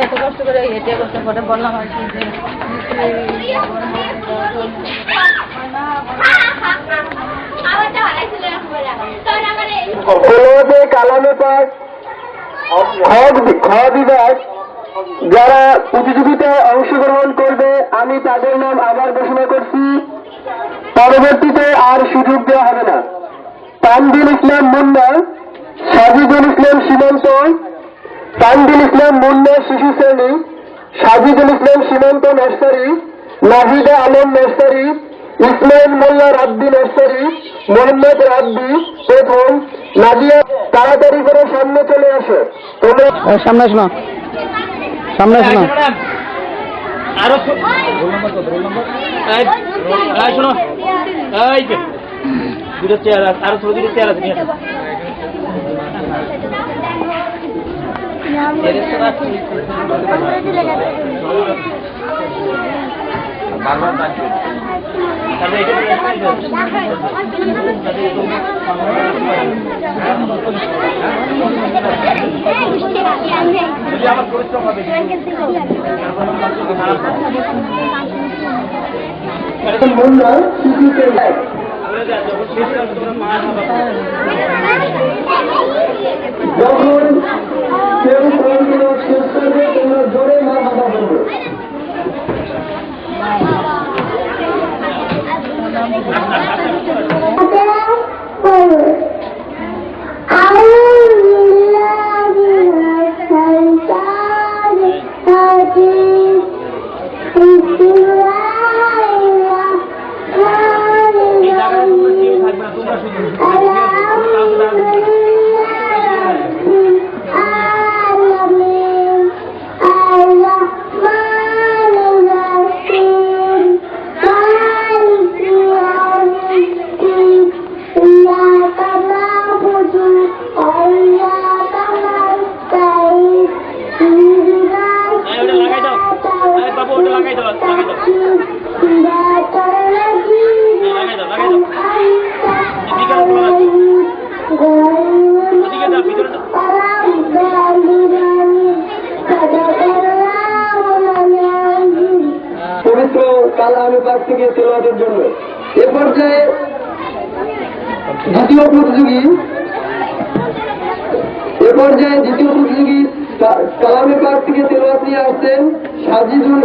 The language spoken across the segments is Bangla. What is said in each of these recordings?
এত কষ্ট করে হেঁটে করতে পরে বললাম আর কি যে কালামে পাক খ বিভাগ যারা প্রতিযোগিতায় অংশগ্রহণ করবে আমি তাদের নাম আবার ঘোষণা করছি। পরবর্তীতে আর সুযোগ দেওয়া হবে না। তানভীর ইসলাম মুন্না, সাজিদুল ইসলাম সীমান্ত, তানভীর ইসলাম মুন্না শিশু শ্রেণী, সাজিদুল ইসলাম সীমান্ত নার্সারি, নাহিদা আলম নার্সারি, ইসমাইল মোল্লা রাব্বি নার্সারি, মোহাম্মদ রাব্বি প্রথম। নাজিয়া তাড়াতাড়ি করে সামনে চলে আসো। তোমরা সামনে শোনো, সামনে শোনো। আরো শোনো, দুটো চেয়ার আছে, আরো ছোট দুটো চেয়ার আছে। আমার পরিশ্রম হবে যখন কেউ পড়াশোনা শেষ করবে তোমরা জোরে মা বাবা বলবে। পবিত্র কালামে পাক থেকে তেলাওয়াতের জন্য এ পর্যায়ে দ্বিতীয় প্রতিযোগী কালামে পাক থেকে তেলাওয়াত নিয়ে আসছেন সাজিদুল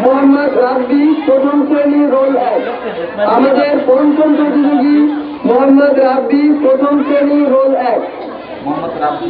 মোহাম্মদ রাব্বি প্রথম শ্রেণী রোল 1। আমাদের পঞ্চম প্রতিযোগী মোহাম্মদ রাব্বি প্রথম শ্রেণী রোল 1। মোহাম্মদ রাব্বি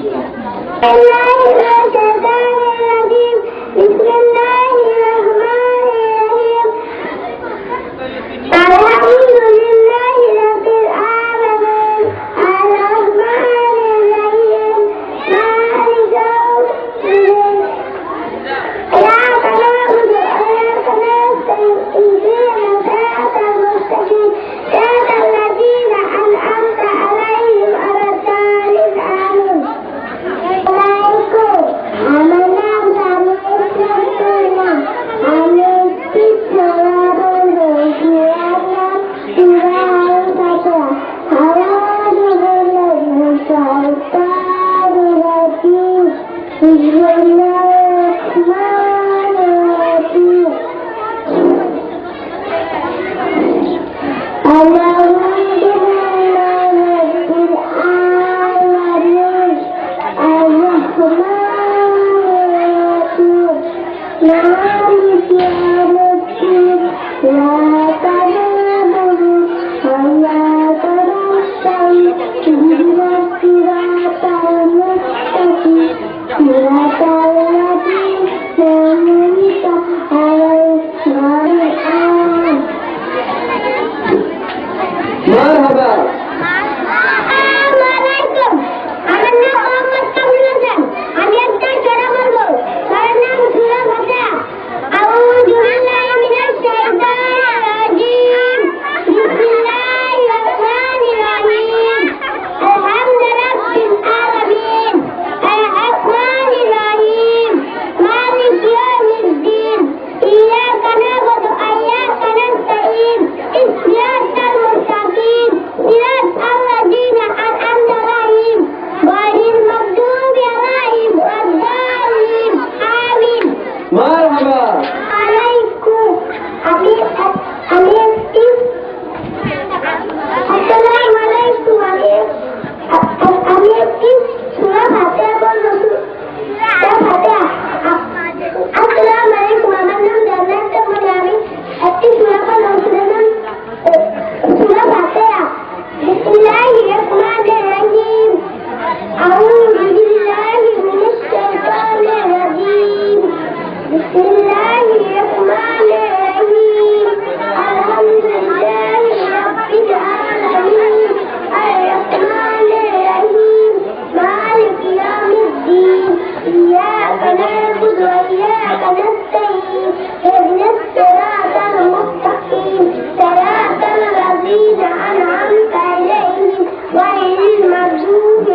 مالك يوم الدين إياك نعبد وإياك نستعين اهدنا الصراط المستقيم صراط الذين أنعمت عليهم غير المغضوب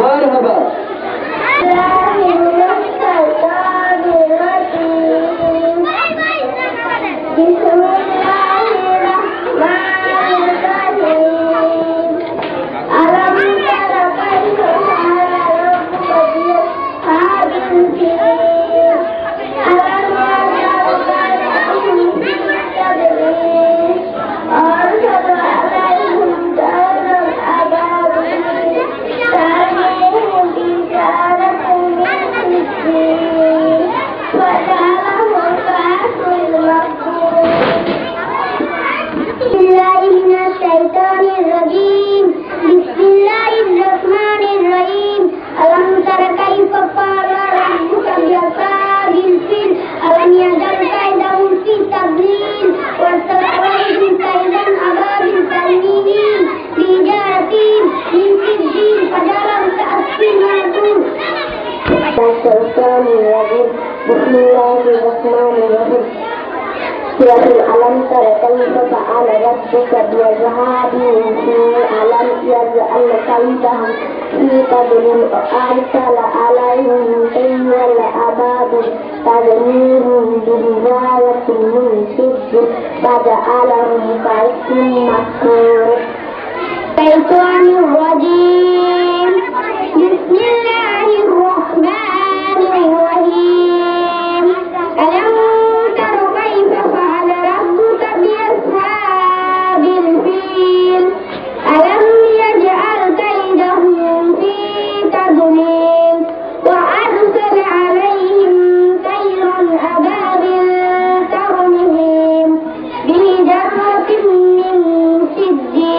مرحبا بسم الله الرحمن الرحيم ألم تر كيف فعل ربك بأصحاب الفيل ألم يجعل كيدهم في تضليل وأرسل عليهم طيرا أبابيل ترميهم بحجارة من سجيل فجعلهم كعصف مأكول. الشيطان الرجيم. بسم الله الرحمن الرحيم. ألم تر كيف فعل ربك بأصحاب الفيل ألم يجعل كيدهم في تضليل وأرسل عليهم طيرا أبابيل ترميهم بحجارة من سجيل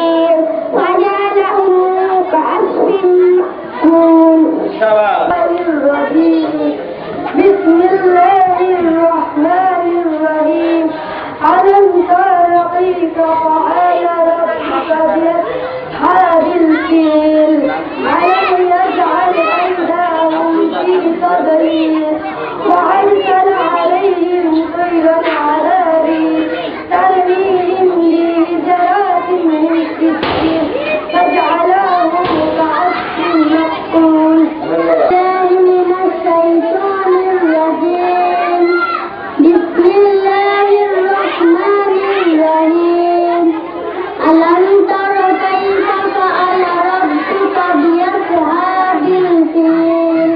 تر كيف فعل ربك بأصحاب الفيل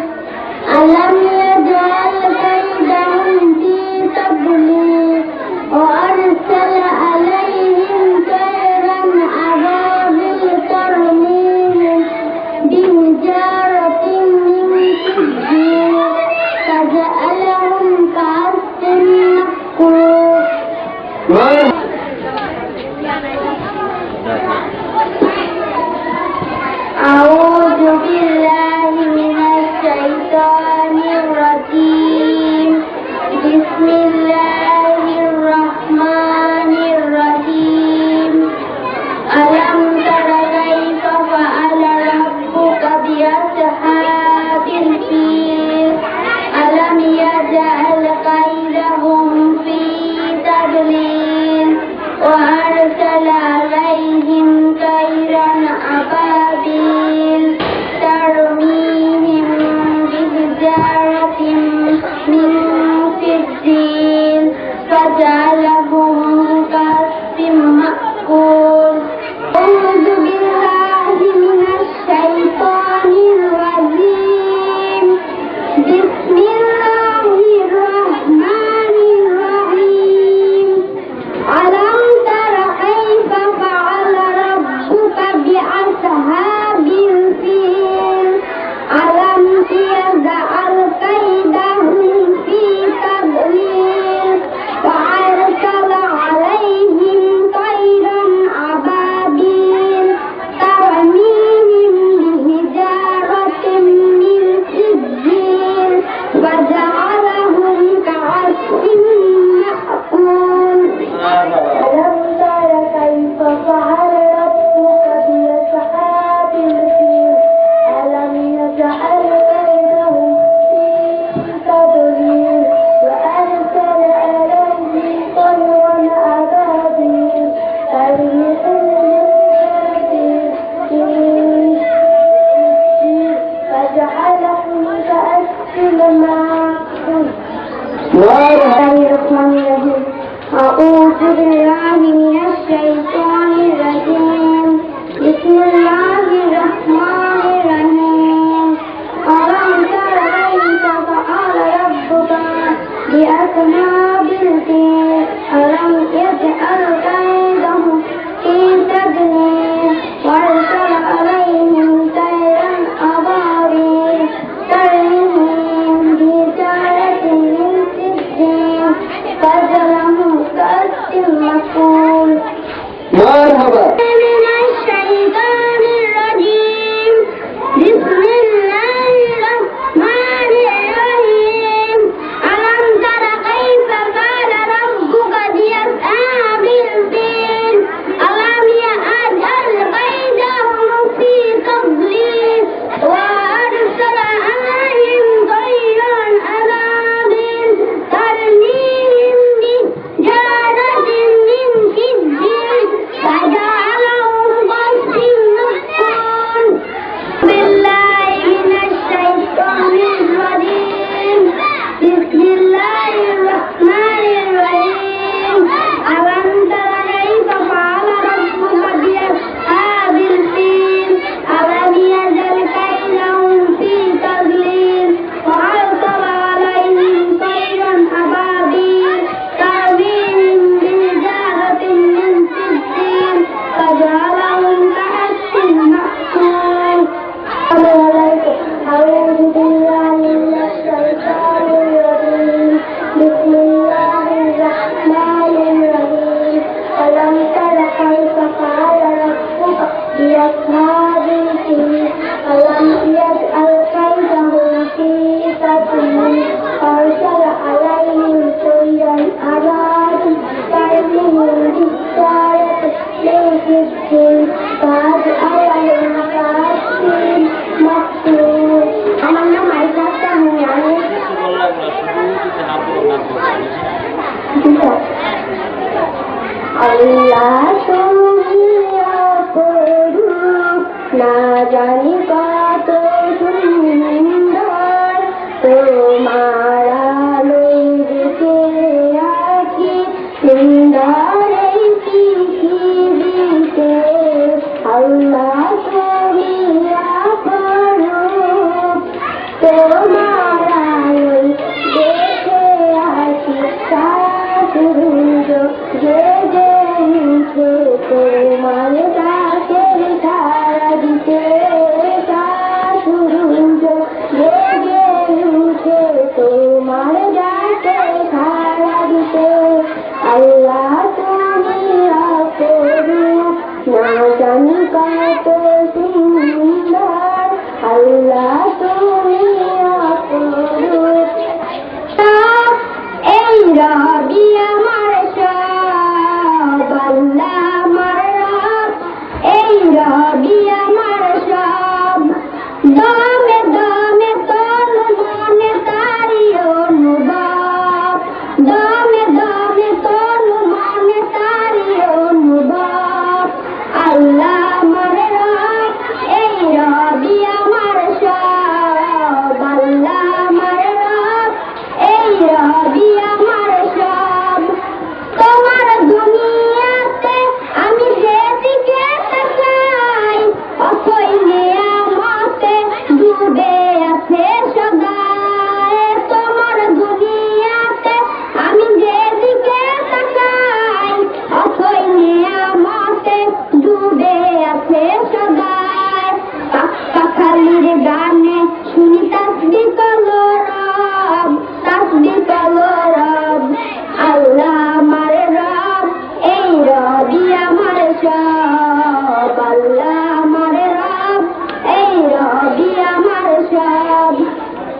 ألم يجعل كيدهم في تضليل وأرسل عليهم طيرا أبابيل ترميهم بحجارة من سجيل فجعلهم كعصف مأكول. أعوذ بالله من الشيطان الرجيم بسم الله الرحمن الرحيم ألم تر كيف فعل ربك بأصحاب الفيل ألم يجعل كيدهم في تضليل وأرسل عليهم طيرا أبابيل ترميهم بحجارة من سجيل فجعلهم كعصف مأكول. أعوذ بالله من الشيطان الرجيم بسم الله الرحمن الرحيم ألم تر كيف فعل ربك بأصحاب الفيل ألم يجعل كيدهم في تضليل وأرسل عليهم طيرا أبابيل ترميهم بحجارة من سجيل فجعلهم كعصف مأكول. ألم تر كيف فعل ربك بأصحاب الفيل ألم يجعل كيدهم في تضليل وأرسل عليهم طيرا أبابيل ترميهم بحجارة من سجيل فجعلهم كعصف مأكول. أعوذ بالله من الشيطان الرجيم بسم الله الرحمن الرحيم ألم تر كيف فعل ربك بأصحاب الفيل ألم يجعل كيدهم في تضليل وأرسل عليهم طيرا أبابيل ترميهم بحجارة من سجيل فجعلهم كعصف مأكول. مرحبا. من الشيطان الرجيم بسم الله الرحمن الرحيم ألم تر كيف فعل ربك بأصحاب الفيل ألم يجعل كيدهم في تضليل وأرسل عليهم طيرا أبابيل ترميهم بحجارة من سجيل فجعلهم كعصف مأكول. بالله من الشيطان الرجيم بسم الله الرحمن الرحيم ألم تر كيف فعل ربك بأصحاب الفيل ألم يجعل كيدهم في تضليل وأرسل عليهم طيرا أبابيل ترميهم بحجارة من سجيل فجعلهم كعصف مأكول. أعوذ بالله من الشيطان الرجيم بسم الله الرحمن الرحيم ألم تر كيف فعل ربك بأصحاب الفيل ألم يجعل كيدهم في تضليل وأرسل عليهم طيرا أبابيل ترميهم بحجارة من سجيل فجعلهم كعصف مأكول. আমার নাম আইসার তাহমিয়ানি। আল্লাহ তুমি অপরূপ না জানি কত সুন্দর তোমার আলোয় বেঁচে আছি সুন্দর এই পৃথিবীতে তোমার আলোয় দেখে আসি সারা সূর্য জেগে উঠে তোমার ডাকের সাড়া দিতে সারা সূর্য জেগে উঠে তোমার ডাকের সাড়া দিতে আল্লাহ তুমি অপরূপ না জানি কত সুন্দর আল্লাহ তুমি অপরূপ এই রবি আমার সব আল্লাহ আমার রব এই রবি আমার সব দমে দমে তন মনে তারি অনুভব দমে দমে তন মনে তারি অনুভব আল্লাহ আমার রব এই রবি আমার সব আল্লাহ আমার রব এই রবি আমার সব তোমার দুনিয়াতে আমি যেদিকে তাকাই অথই নিয়ামতে ডুবে আছে সদাই তোমার দুনিয়াতে আমি যেদিকে তাকাই অথই নিয়ামতে ডুবে আছে সদাই পাখালির গানে শুনি তাসবিহ কলরব তাসবিহ কলরব আল্লাহ আমার রব এই রবি আমার সব আল্লাহ আমার রব এই রবি আমার সব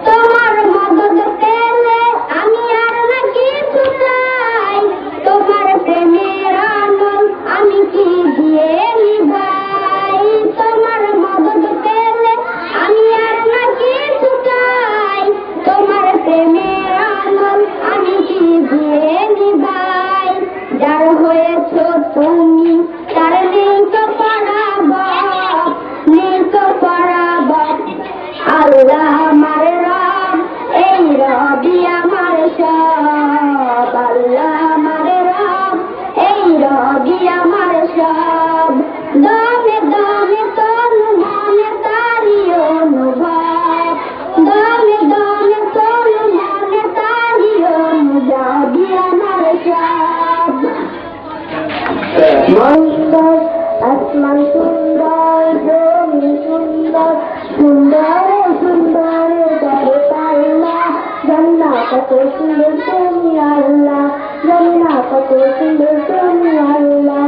তোমার মদদ পেলে আমি আর না কিছু চাই তোমার প্রেমের আনল আমি কি দিয়ে নিভাই তোমার মদদ পেলে আমি আর না কিছু চাই তোমার প্রেমের আনল আমি কি দিয়ে নিভাই যার হয়েছ তুমি তার নেই তো পরাবব নেই তো পরাবব আল্লাহ আমার রব এই রবি আমার সব আল্লাহ আমার রব এই রবি আমার সব দমে দমে তন মনে তারি অনুভব দমে দমে তন মনে তারি অনুভব আমার সব সুন্দর আসমান সুন্দর জমি সুন্দর সুন্দর সুন্দর করে পাল্লা জান্না কত সুন্দর তুমি আল্লাহ জান্না কত সুন্দর তুমি আল্লাহ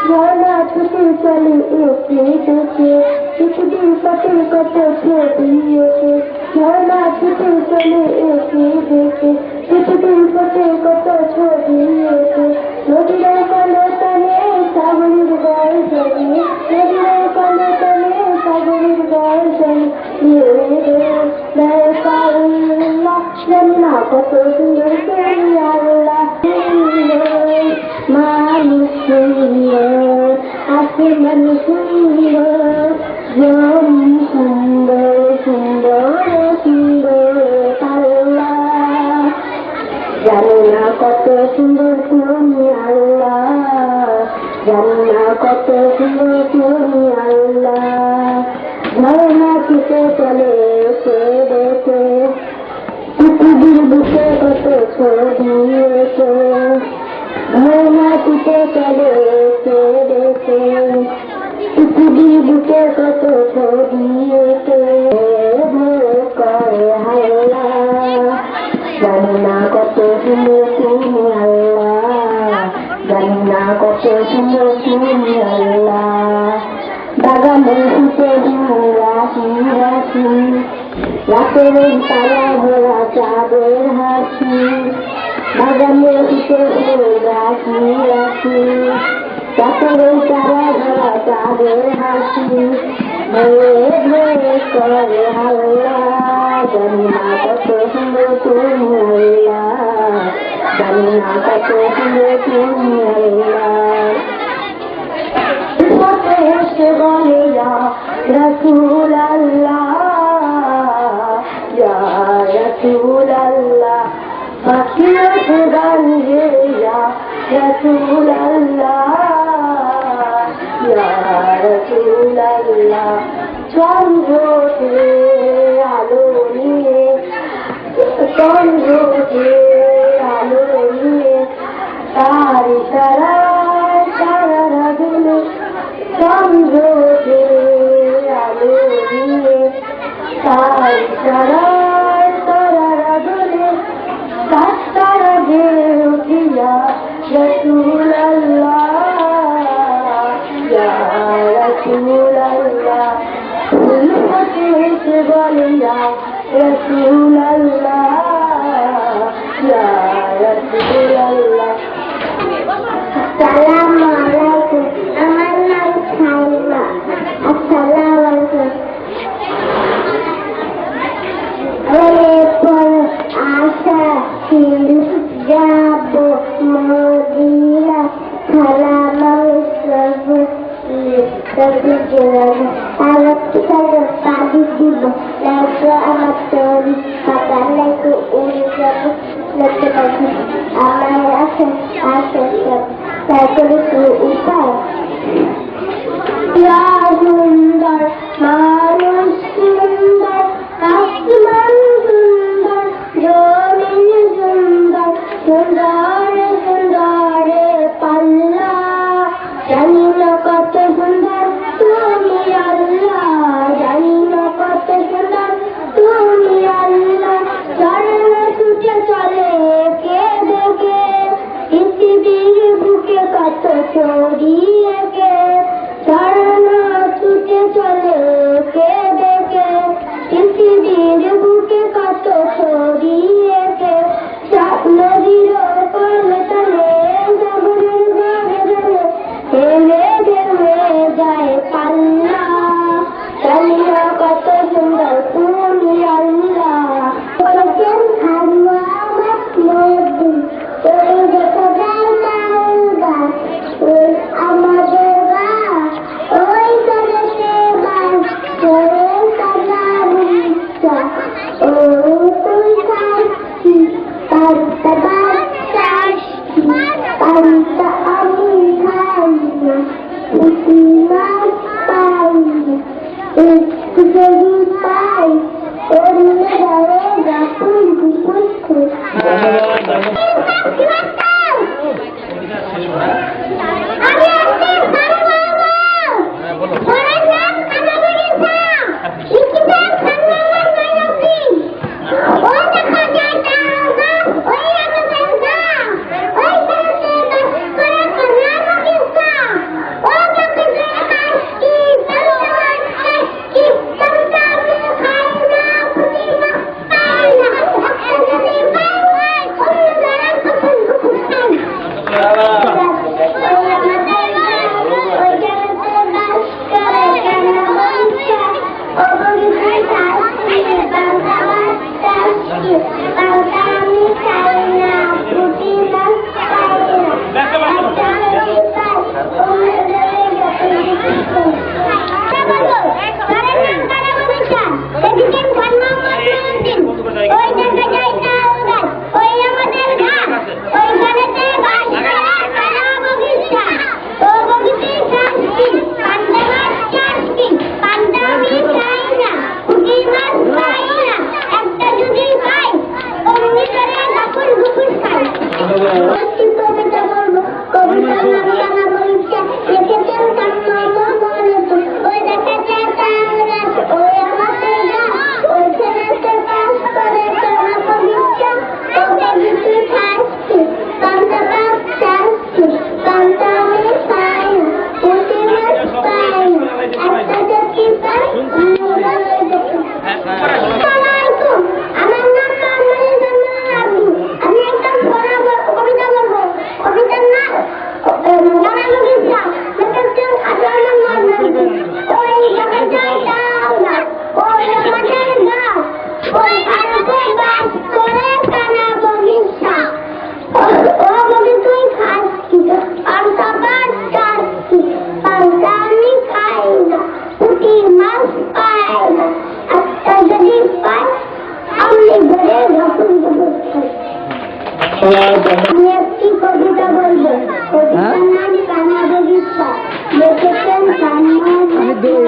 ঝর্ণা ছুটে চলে একে দেখে পৃথিবীর পথে কত ছড়িয়েছে ঝর্ণা ছুটে চলে একে দেখে পৃথিবীর পথে কত ছড়িয়েছে নদীর কলে তলে সাগরের গর্জনে নদীর কলে তলে সাগরের গর্জনে জান্না কত সুন্দর তুমি আল্লাহ মানুষ সুন্দর আসমান সুন্দর জমি সুন্দর সুন্দর সুন্দর আল্লাহ জানি না কত সুন্দর তুমি আল্লাহ জানি না কত সুন্দর তুমি আল্লাহ ঝর্ণা ছুটে চলে সে দেখে পৃথিবীর বুকে কত ছড়িয়েছে ঝর্ণা ছুটে চলে সে দেখে পৃথিবীর বুকে কত ছড়িয়েছে করে হাল্লা জানি না কত সুন্দর তুমি আল্লাহ জানি না কত সুন্দর তুমি আল্লাহ বাগানে ফুটে রাশি রাশি রাতের তারা ভরা চাঁদের হাসি বাগানে ফুটে রাশি রাশি রাতের তারা ভরা চাঁদের হাসি করে হাল্লা জানি না কত সুন্দর তুমি আল্লাহ জানি না কত সুন্দর তুমি আল্লাহ এসে বলে রসুল আল্লাহ রসুল আল্লাহ পাখির গান গে রসুল আল্লাহ রসুল আল্লাহ চন্দ্রকে আলো নিয়ে চন্দ্রকে আলো নিয়ে তার ইশারায় তারারা দুলে চন্দ্রকে আলো নিয়ে তার ইশারায় তারারা দুলে তারা যে উঠিয়া রসুল আল্লাহ ইয়া রসুল আল্লাহ উলফতে এসে বলে ইয়া রসুল আল্লাহ ইয়া রসুল আল্লাহ। আসসালামু আলাইকুম, আমার নাম সাইমা। আসসালামু আলাইকুম। এরপর আশা ছিল যাব মদিনা সালাম পানি দিব লাগো আমার তরি পাতা লাগো উড়ে যাব লাগতে পাখি আমার আছে আছে তারপরে তো উপায় সুন্দর মানুষ সুন্দর আসমান সুন্দর জমিন সুন্দর সুন্দর সুন্দর পাল্লা জানি না কত সুন্দর তুমি আল্লাহ জানি না কত সুন্দর তুমি আল্লাহ ঝরনা ছুটে চলে কে দেখে পৃথিবীর বুকে কত ছড়িয়ে কে ঝরনা ছুটে চলে কে দেখে পৃথিবীর বুকে কত ছড়িয়ে কে নদীর কলে তলে সাগরের ঘরে ঘরে হেলে ঢেলে যায় পাল্লা জানি না কত সুন্দর তুমি আল্লাহ বলেছেন হারুয়া আমার নদী ওই দেখা যায় না ওই আমাদের গা ওই করেছে বাস করে কানার ইচ্ছা ও তুই খাচ্ছি পান্তা বাচ্চা পান্তা আমি খাই না পুঁটি মাছ পাই না একটু যদি পাই অন্য ধরে গাপুর গুপুর খুব আমি একটি কবিতা বলবো। কবিতার নাম কানা বগিচা। লিখেছেন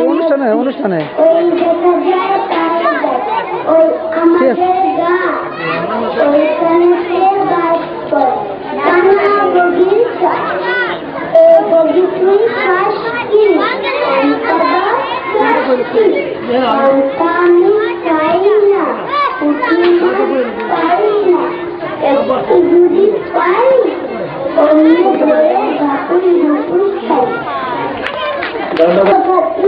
অনুষ্ঠানে ওই দেখা যায় ওই আমাদের গা ওইখানে বাস করে কানা বগিচা এ বগি তুই খাস কি আমি চাই না পাই না একটু যদি পাই অন্য ধরে ঢাকুরি ঢুকুরি খাই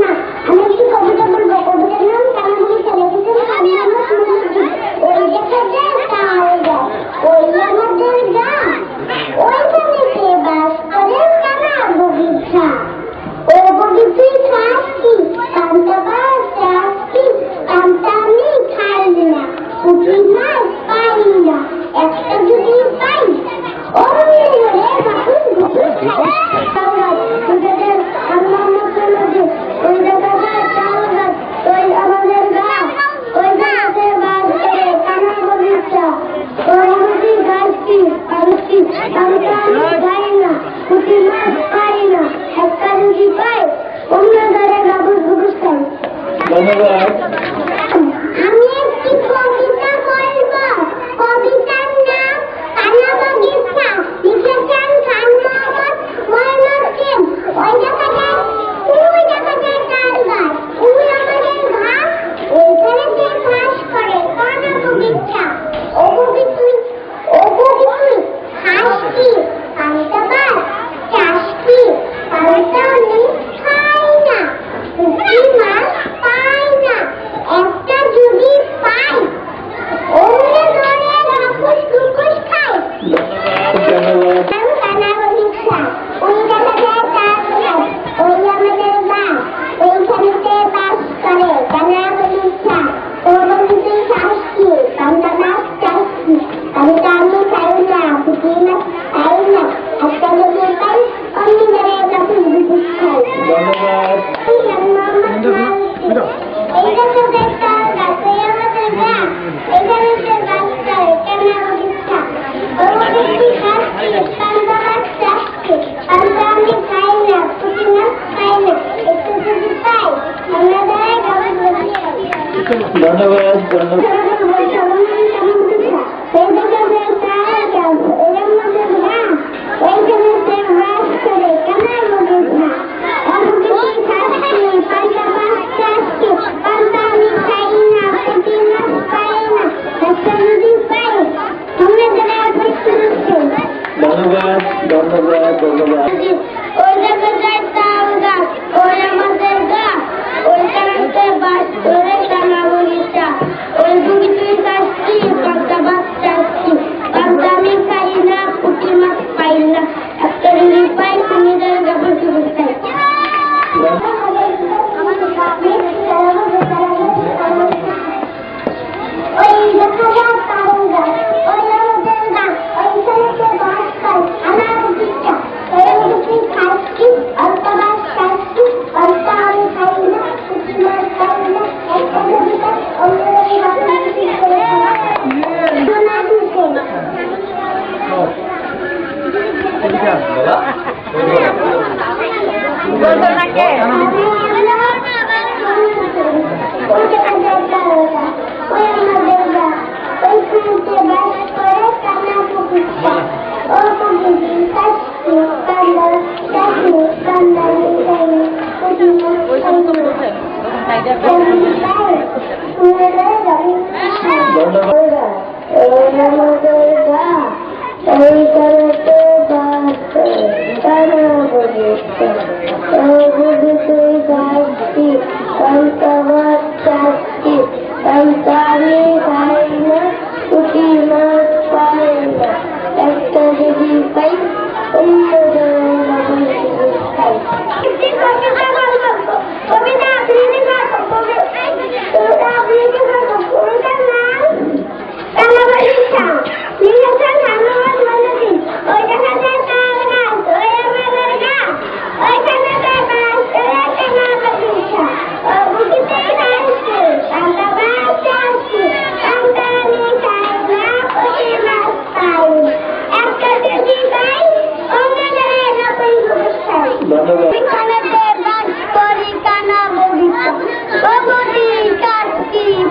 না আমি একটু কবিতা বলবো কবিতার নাম কানাবুড়ি টেলিভিশন কান্নামা সুন্দরী ওই দেখা যায় তাও যায় ওই আমাদের গা ওইখানে সে বাস করে কানা বগিচা ও বগিচুই খাস কি কান্তা বাস চাস কি কান্তা আমি খাই না পুঁটি মাছ পাই না একটা যদি পাই অন্য ধরে ঢাকুরি ঢুকুরি খাই ধন্যবাদ। আমি একটি কবিতা বলব কবিতার নাম কানা বগিচা লিখেছেন খান মোহাম্মদ মঈনুদ্দিন ওই দেখা যায় তাল গাছ ওই আমাদের ঘাস ওইখানে সে বাস করে কানা বগিচা ও বগি তুই খাস কি কান্তা বাস চাস কি কান্তা আমি খাই না পুঁটি মাছ পাই না একটা যদি পাই অন্য ধরে রাখুস টুকুস খাই ধন্যবাদ। কানা বগিচা ওই দেখা যায় তাল গাছ ওই আমাদের গাছ ওইখানেতে বাস করে কানা বগিচা ও বগি তুই খাস কি কান্তা মাছ চাস কি কান্তা আমি খাই না পুঁটি মাছ পাই না একটা যদি পাই অন্য ধরে রাখুস টুকুস খাই ধন্যবাদ। ধন্যবাদ। ধন্যবাদ। ধন্যবাদ। ধন্যবাদ। ধন্যবাদ। ওই দেখা যায় তাল গাছ ওই আমাদের গা ওইখানে বাস করে কানা বগিচা ওই বগি তুই খাস কি কান্তা বাস চাস কি কান্তা আমি খাই না পুঁটি মাছ পাই না একটা যদি পাই তুমি ধরে গাবর টুকুস খাই ওই দেখা যায় তাল গাছ ওই আমাদের গা ওইখানে সে বাস করে কানা বগিচা ওই বগি তুই খাস কি কান্তা বাস চাস কি কান্তা আমি খাই না পুঁটি মাছ পাই না একটা যদি পাই অন্য ধরে গাবর টুকুস ওই সমস্ত বলছেন তখন সাইডে একটা যদি পাই অন্য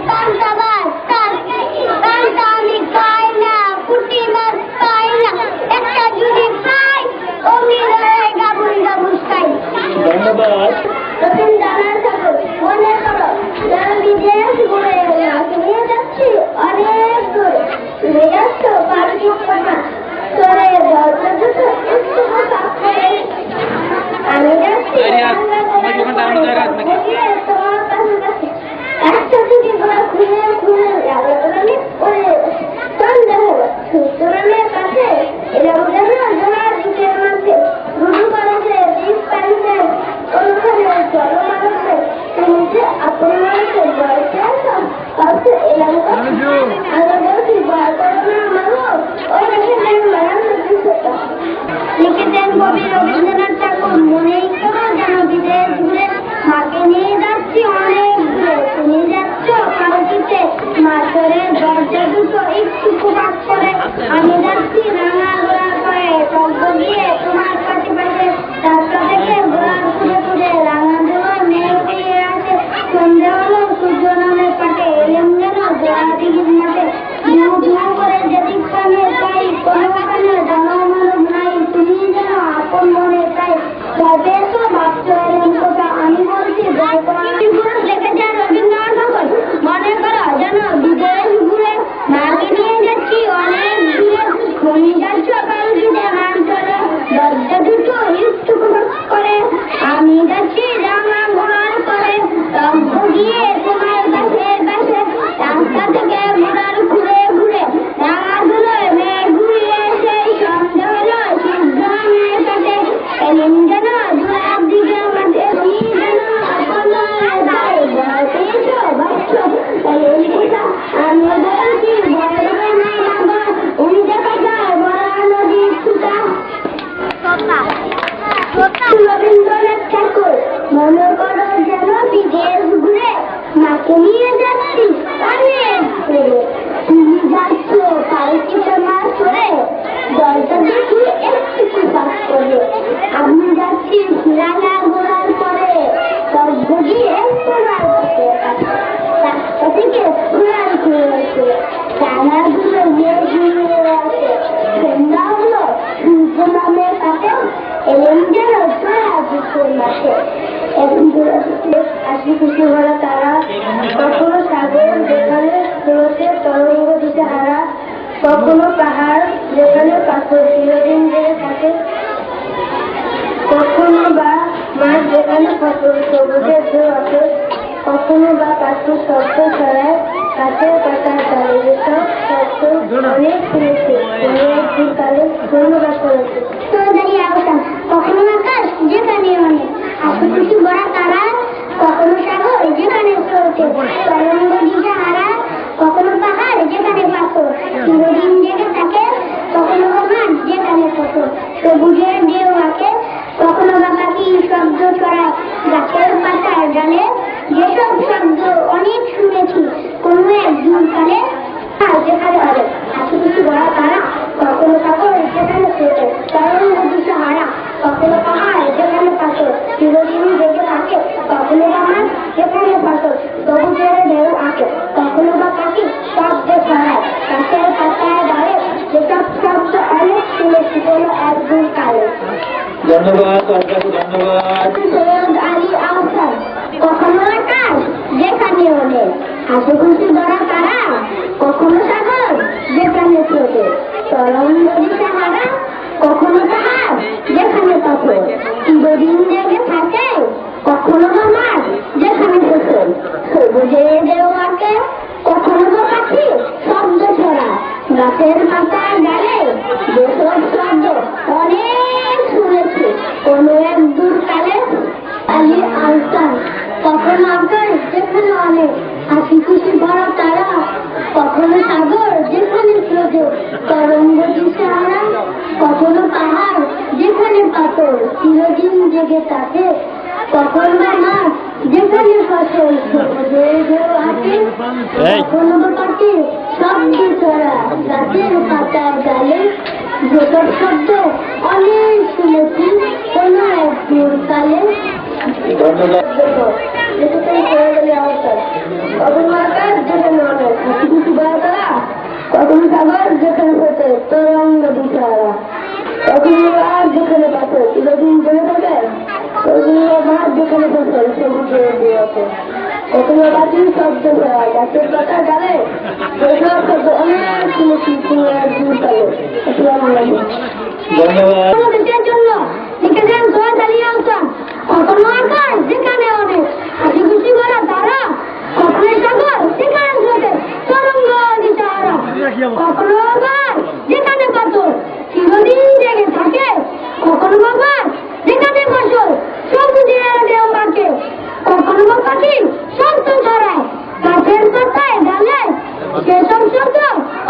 ধন্যবাদ। ধন্যবাদ। নতুন জানার থাকুন মনে করো যারা বিদেশ ঘুরে নিয়ে যাচ্ছি অনেক দূরে ঘুরে যাচ্ছ পার্কিং কথা চলে দরজা দুটো একটু কথা করে আমি যাচ্ছি তোমার কাছাকাছি একটা থেকে ঘোরা ঘুরে ঘুরে রাগারাগি করে সন্দেহ সুতরামের কাছে এরকম যেন জোড়ার দিকের মধ্যে রুডু করেছে দিক পালিছে ওখানে জল মানুষে তুমি যে আপন মানুষের বয়সে আছো কাউকে এলাকা আমি বলছি ভয় করো না মাগো ওই দেখে লিখেছেন কবি রবীন্দ্রনাথ ঠাকুর মনেই করো যেন বিদেশ ঘুরে মাকে নিয়ে যাচ্ছি অনেক দূরে তুমি যাচ্ছ পার্টিতে মাছের দরজা দুটো একটু কুপাত করে আমি যাচ্ছি রাঙা ঘোড়ার পায়ে টগ্গ গিয়ে তোমার পাশে পাশে রাস্তা থেকে ঘোড়ার ঘুরে ঘুরে রাঙা জোয়ার মেয়ে পেয়ে আসে সন্ধ্যা হলো সূর্য নামের পাটে এলেম যেন জোড়া দিঘির মাঠে ধুঁ ধুঁ করে যেদিক কানে চাই কোনোখানে জনমানব নাই তুমি যেন আপন মনে চাই তবে তো ভাবছো এরকম কথা আমি বলছি দেখেছেন রবীন্দ্রনাথ ঠাকুর মনে করো যেন বিদেশ ঘুরে মাকে নিয়ে যাচ্ছি অনেক দূরে তুমি যাচ্ছ পালকিতে নাম চলে দরজা দুটো একটু করে আমি যাচ্ছি রাঙা ঘোড়ার পরে রঙ্গ গিয়ে তোমার কাছে কাছে রাস্তা থেকে ঘোড়ার ঘুরে ঘুরে রাঙা ধুলোয় মেয়ে ঘুরিয়ে সেই সন্ধ্যে হলো সিদ্ধ মেয়ের কাছে এলেন যেন জোড়ার দিকে মাঠে তুমি যেন আপন যায় ভয় পেয়েছ বাচ্চ এলেন কোথা আমি বলছি ভয় দেবে না বাবা উনি দেখা যায় বড় নদীর ছুটা রবীন্দ্রনাথ ঠাকুর মনে করো যেন বিদেশ ঘুরে মাকে নিয়ে যাচ্ছি অনেক দূরে তুমি যাচ্ছ পালকিতে মাছ ধরে দরজা দেখি একটু পাস করে আমি যাচ্ছি রাঙা ঘোড়ার পরে তর্ক গিয়ে তোমার কাছে রাস্তা থেকে ঘোড়ার ঘুরেছে রাঙাগুলো গিয়ে ঘুরে আছে সন্ধ্যা হলো সূর্য নামের কাছে এলেন যেন জোড়া দিকের মাঠে হাসি খুশি ভরা তারা কখনো সাগর যেখানে স্রোতে তরঙ্গ দিতে হারা কখনো পাহাড় যেখানে পাথর চিরদিন জেগে থাকে কখনো বা মাঠ যেখানে ফসল সবুজের ঢেউ আছে কখনো বা পাখির শব্দ ছড়ায় গাছের পাতায় দাঁড়িয়ে যেসব শব্দ অনেক শুনেছি অনেক কালে ধন্যবাদ করেছি দাঁড়িয়ে আসতাম কখনো আকাশ যেখানে অনেক হাসি খুশি ভরা তারা কখনো সাগর যেখানে স্রোতে তরঙ্গ দিশা হারা কখনো পাহাড় যেখানে পাথর চিরদিন জেগে থাকে কখনো বা মাঠ যেখানে ফসল সবুজের ঢেউ আঁকে কখনো বা পাখি শব্দ ছড়ায় গাছের পাতার ডালে যেসব শব্দ অনেক শুনেছি কোনো একদিন কালে যেখানে হবে হাসি খুশি ভরা তারা কখনো সাগর যেখানে স্রোতে তরঙ্গ দিশা হারা কখনো পাহাড় যেখানে পাথর চিরদিন জেগে থাকে কখনো বা মাঠ যেখানে ফসল সবুজের ঢেউ আঁকে কখনো বা পাখি শব্দ ছড়ায় গাছের পাতায় ডালে যেসব শব্দ অনেক শুনেছি কোনো একদিন কালে ধন্যবাদ, ধন্যবাদ। সৈয়দ আলী আহসান কখনো আকাশ যেখানে অনেক হাসি খুশি ভরা তারা কখনো সাগর যেখানে স্রোতে তরঙ্গ দিশা হারা কখনো পাহাড় যেখানে পাথর চিরদিন জেগে থাকে কখনো বা মাঠ যেখানে ফসল সবুজের ঢেউ আঁকে কখনো বা পাখি শব্দ ছড়া গাছের পাতার ডালে যেসব শব্দ অনেক শুনেছি কোনো এক দূর কালে আলী আহসান কখনো আকাশ যেখানে অনেক হাসি খুশি ভরা তারা কখনো সাগর যেখানে স্রোতে তরঙ্গ দিশা হারা কখনো পাহাড় যেখানে পাথর চিরদিন জেগে থাকে কখনো বা মাঠ যেখানে ফসল সবুজের ঢেউ আঁকে কখনো বা পাখি শব্দ ছড়া গাছের পাতার ডালে যেসব শব্দ অনেক শুনেছি কোনো এক দূর কালে কখনো সাগর যেখানে ফোটে তরঙ্গ দিশারা কখনো আর যেখানে পাথর চিরদিন জেগে থাকে ওগুলো ভাত যেখানে বসে সবুজে আছে কখনো বাকি শব্দ হয় গাছের পাতা ডালে ওইসব শব্দ অনেক শুনেছি কুমিরার দুর্কালে। ধন্যবাদ। দেশের জন্য লিখেছেন সৈয়দ আলী আহসান। কখনো আকাশ যেখানে অনেক হাসি খুশি ভরা তারা, কখনো সাগর যেখানে স্রোতে তরঙ্গ দিশাহারা, কখনো আবার যেখানে পাথর চিরদিন জেগে থাকে, কখনো বাবা যেখানে ফসল সবুজের দেহ বাঁকে, কখনো বা পাখি শব্দ ছড়ায় গাছের পাতায় ডালে, সেসব শব্দ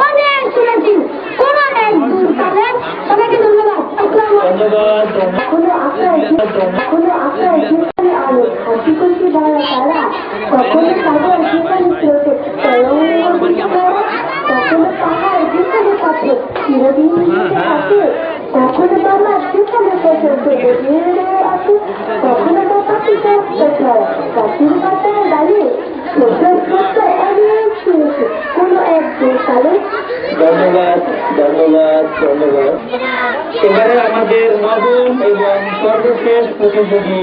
অনেক শুনেছি কোনো এক দূরকালে। সবাইকে ধন্যবাদ। ধন্যবাদ। কখনো আকাশ যেখানে আলো হাসি খুশি ভরা তারা, কখনো সাগর যেখানে স্রোতে তরঙ্গ দিশাহারা, কখনো পাহাড় যেখানে পাথর চিরদিন জেগে থাকে, কখনো বাবা যেখানে ফসল সবুজের আছে, কখনো বা পাখি শব্দ ছড়ায় গাছের পাতায় ডালে, সেসব শব্দ অনেক শুনেছি কোনো এক দূরকালে। ধন্যবাদ। ধন্যবাদ। ধন্যবাদ। এবারে আমাদের নবম এবং সর্বশেষ প্রতিযোগী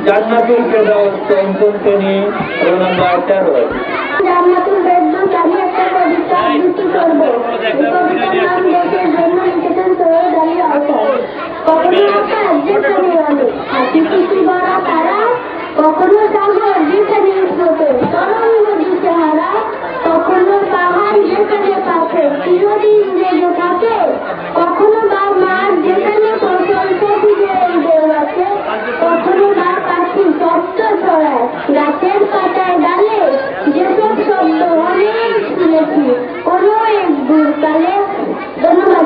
জান্নাতুল ফেরদাউস পঞ্চম শ্রেণী রোল নাম্বার 13। জান্নাতুল ফেরদাউস আমি একটা কবিতা আবৃত্তি করব। এই কবিতার নাম দেশের জন্য লিখেছেন সৈয়দ আলী আহসান। কখনো আকাশ যেখানে অনেক হাসি খুশি ভরা তারা, কখনো সাগর যেখানে স্রোতে তরঙ্গ দিশাহারা, কখনো পাহাড় যেখানে পাথর চিরদিন জেগে থাকে, কখনো বা মাঠ যেখানে ফসল সবুজের দেহ আছে, কখনো বা পাখি শব্দ ছড়ায় গাছের পাতায় ডালে, যেসব শব্দ অনেক শুনেছি কোনো এক দূরকালে। ধন্যবাদ।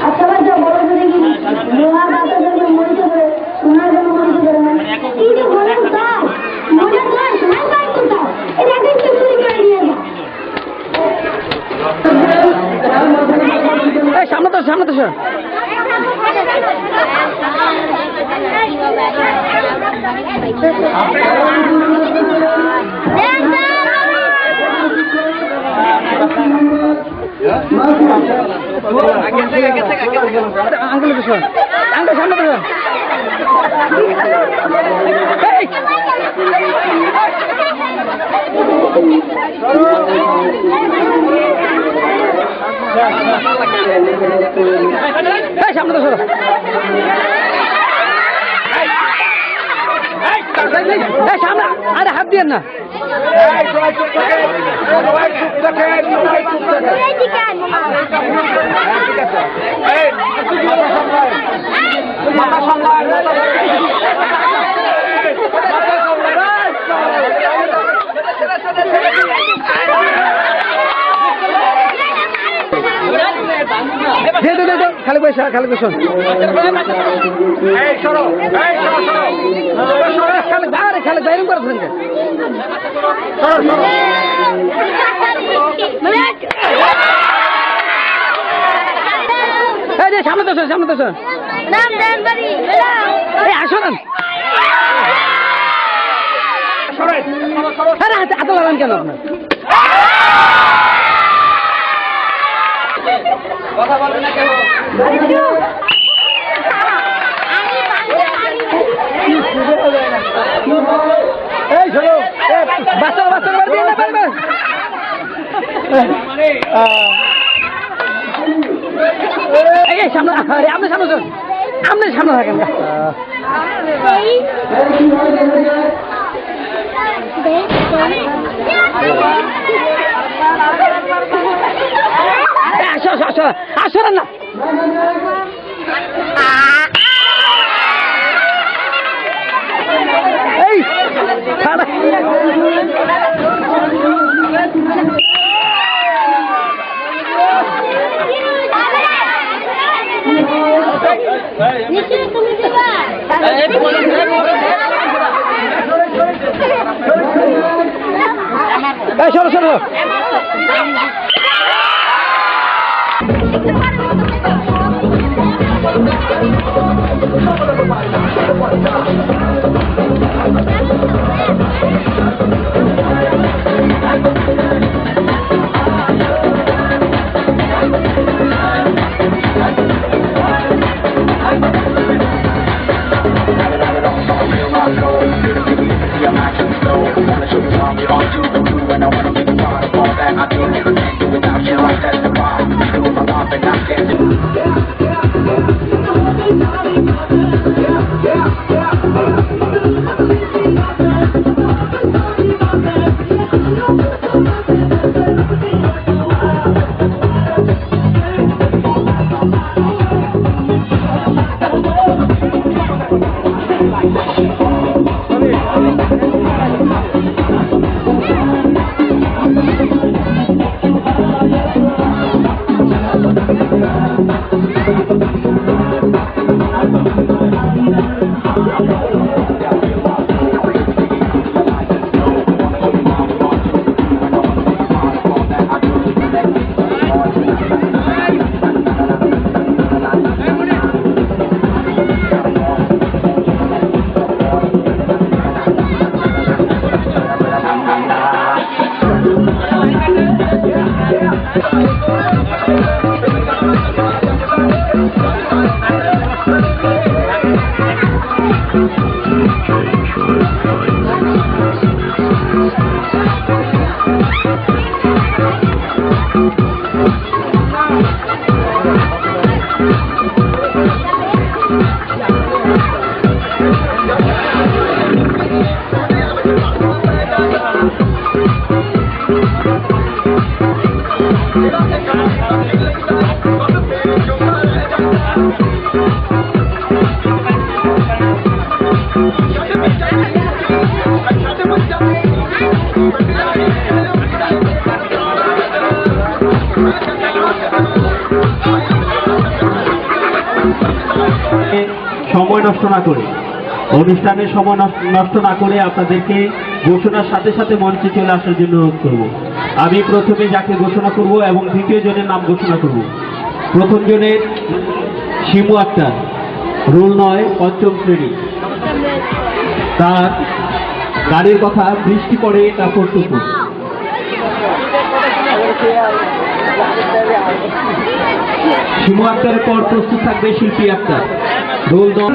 আচ্ছা ভাই বড় করে কি লোহা বাতা জন্য মরিতে পারে, সোনার জন্য মরিতে পারে না, কি যে বলে কোথায় মনে হয় সোনার পাই কোথায়, এটা কিন্তু চুরি করে নিয়ে যা। সামনে তো সামনে তো স্যার আঙ্কেল তো স্যার আঙ্কেল সামনে তো সামনে তো স্যার সামনে আরে হাত দিয়ে না খালি পয়সা খালি পয়সা খালি বাইরে করে ধরেন সামনে তো সামনে তো আসো না হাতে লাগান কেন আপনার কথা বলবে না কেন এই শোনো বাচ্চা বাচ্চা মার দিয়ে না পারবে এই সামনে আরে আপনি সামনে চল আপনি সামনে থাকেন আসো আসো আসো আসো না এই সরো সরো সময় নষ্ট না করে, অনুষ্ঠানের সময় নষ্ট না করে আপনাদেরকে ঘোষণার সাথে সাথে মঞ্চে চলে আসার জন্য অনুরোধ করব। আমি প্রথমে যাকে ঘোষণা করব এবং দ্বিতীয় জনের নাম ঘোষণা করব। প্রথম জনের শিমু আক্তার, রোল 9, 5ম শ্রেণী। তার গানের কথা বৃষ্টি পড়ে টাপুর টুপুর। শিমু আক্তারের পর প্রস্তুত থাকবে শিল্পী আক্তার, রোল 9।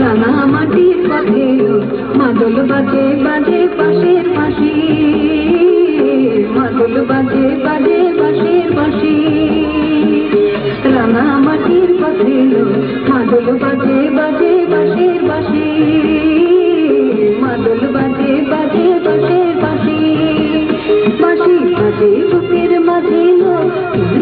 রাঙামাটির পথে মাদল বাজে বাজে পাশের পাশি, মাদল বাজে বাজে পাশের পাশি। রাঙামাটির পথে মাদল বাজে বাজে পাশের পাশি, মাদল বাজে বাজে পাশের পাশি। বাঁশি বাজে বুকের মাঝে লো,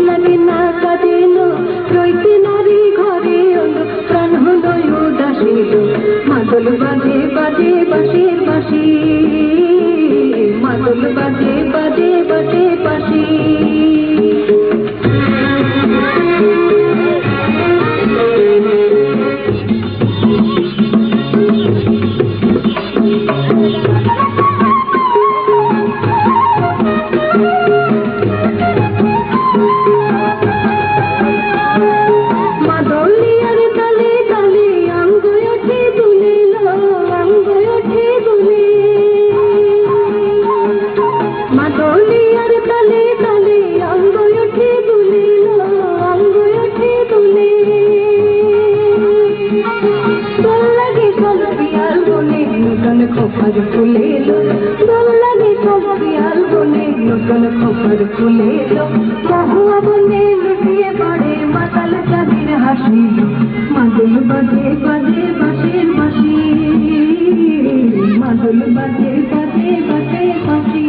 লাগে না কাজে লো, রইতে নারী ঘরে হলো, প্রাণ হলো উদাসী লো। মাদল বাজে বাজে বাঁশের বাঁশি, মাদল বাজে বাজে বাঁশের বাঁশি। খোপার ফুলে লো, দোল লাগে সব পিয়াল বলে, নতুন খোপার ফুলে লো, মহুয়া বলে লুটিয়ে পড়ে মাতাল চাঁদের হাসি। মাদল বাজে বাজে বাঁশের বাঁশি, মাদল বাজে বাজে বাঁশের বাঁশি।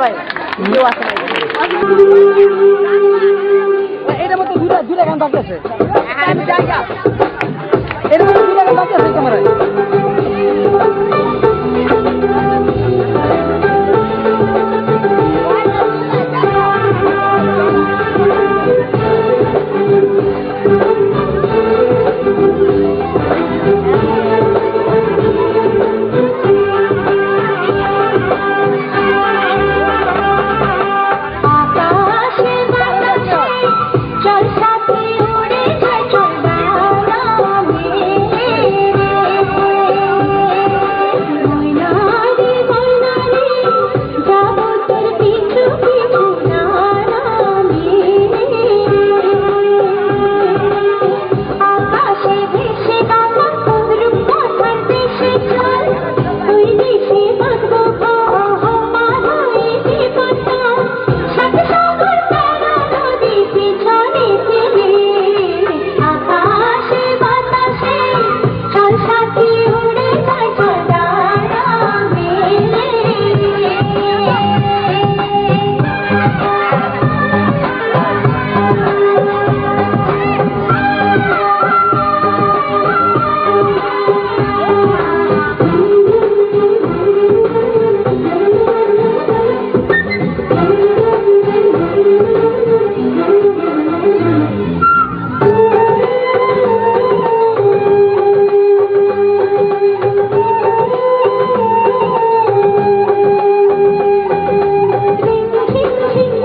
ভাই কেউ আসে নাই এটার মধ্যে দুইটা গান বাকি আছে হ্যাঁ আমি জায়গা এটার মধ্যে দুইটা গান বাকি আছে ক্যামেরায় আকাশে বাতাসে চল সাথে উড়ে যায় চল ময়নারে ময়নারে যাব তোর পিছু পিছু নামে আকাশে ভেসে গানা রূপ কথার দেশে চল ওই দেশে বাঁধবো মাথায় বিপদটা সাথে সাগর তারা নদী পিছনে ফেলে আকাশে বাতাসে চল সাথে উড়ে যায় চল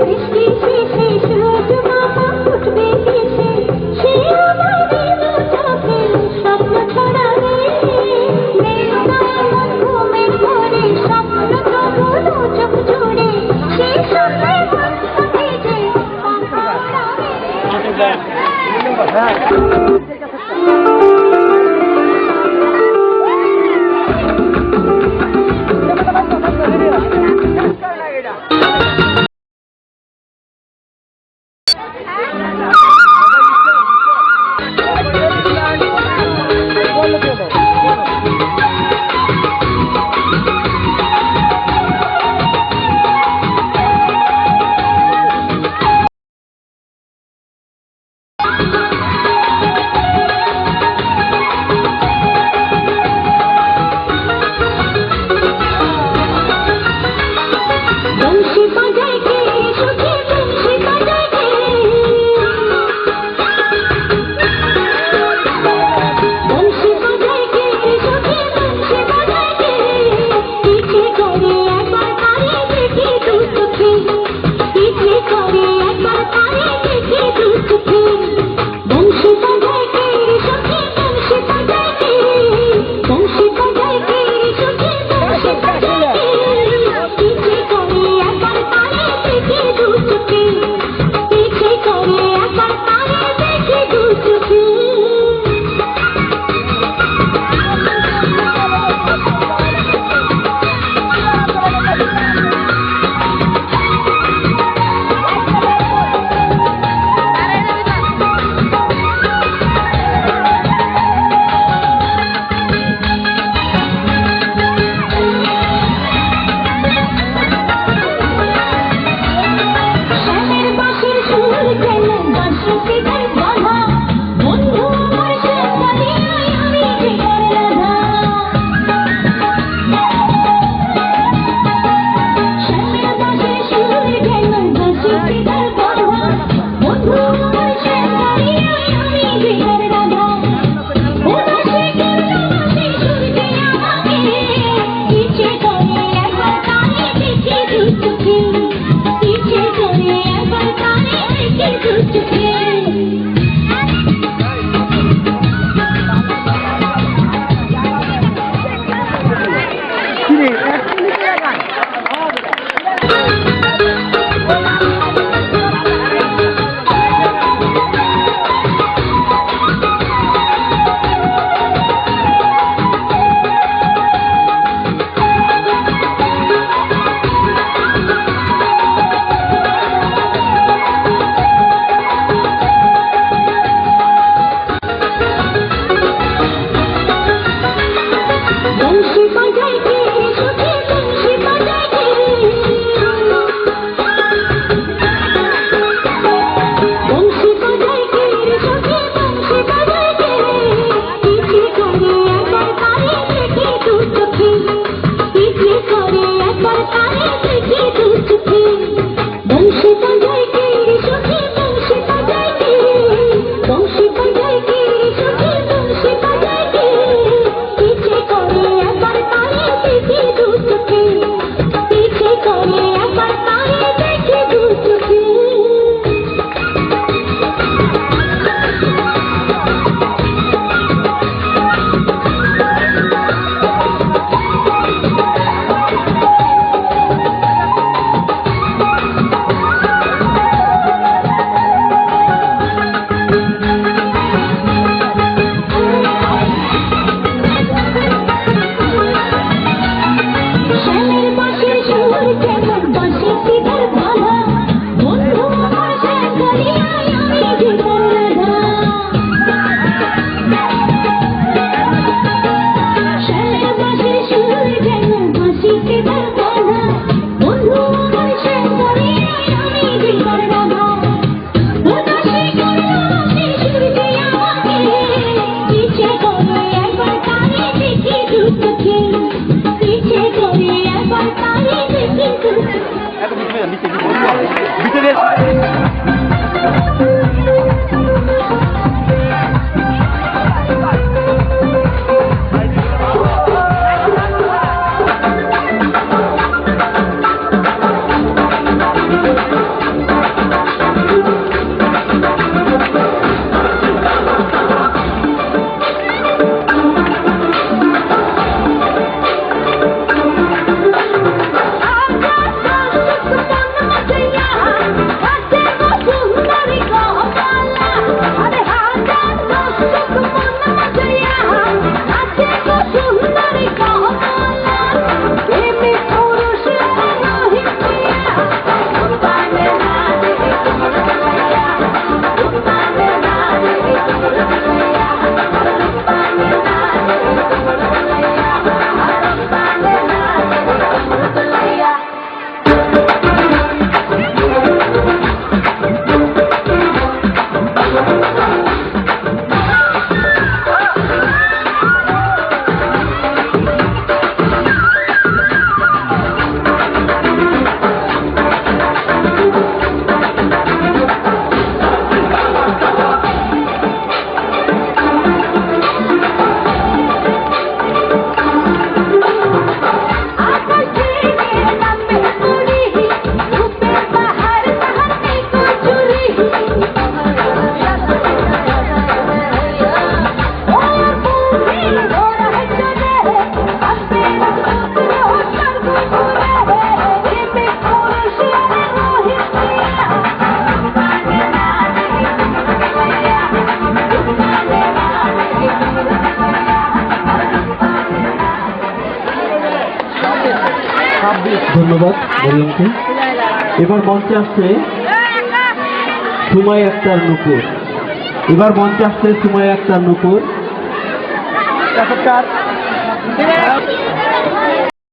বৃষ্টি শেষে সূর্য মাথা উঠবে ভেসে সে আমাদের চোখে স্বপ্ন ছড়াবে মেঘনায় ঘুমের ঘরে স্বপ্ন তবু চোখ জুড়ে সে স্বপ্নে মন ভেজে বংশী বাজায় কে সুখে বংশী বাজায় কে বংশী বাজায় কে সুখে বংশী বাজায় কে ইচ্ছে করে একবার তারে দেখি দু চোখে ইচ্ছে করে একবার তারে দেখি দু চোখে বংশী বাজায় কে সুখে বংশী বাজায় কে বংশী বাজায় কে সুখে বংশী বাজায় কে ইচ্ছে করে একবার তারে দেখি দু চোখে ইচ্ছে করে একবার তারে দেখি দু চোখে শ্যামের বাঁশির সুর যেন বাঁশি পিতার বাধা বন্ধু আমার শ্যামকালী আমি যে করে রাধা শ্যামের বাঁশির সুর যেন বাঁশি পিতার বাধা বন্ধু আমার শ্যামকালী আমি যে করে রাধা উদাসী করল বাঁশি সুর যে আমাকে ইচ্ছে করে একবার তারে দেখি দু চোখে ইচ্ছে করে একবার তারে দেখি দু চোখে বংশী বাজায় কে সুখে বংশী বাজায় কে ধন্যবাদ মরিয়মকে। এবার মঞ্চে আসছে সুমাইয়া আক্তার নূপুর। এবার মঞ্চে আসছে সুমাইয়া আক্তার নূপুর।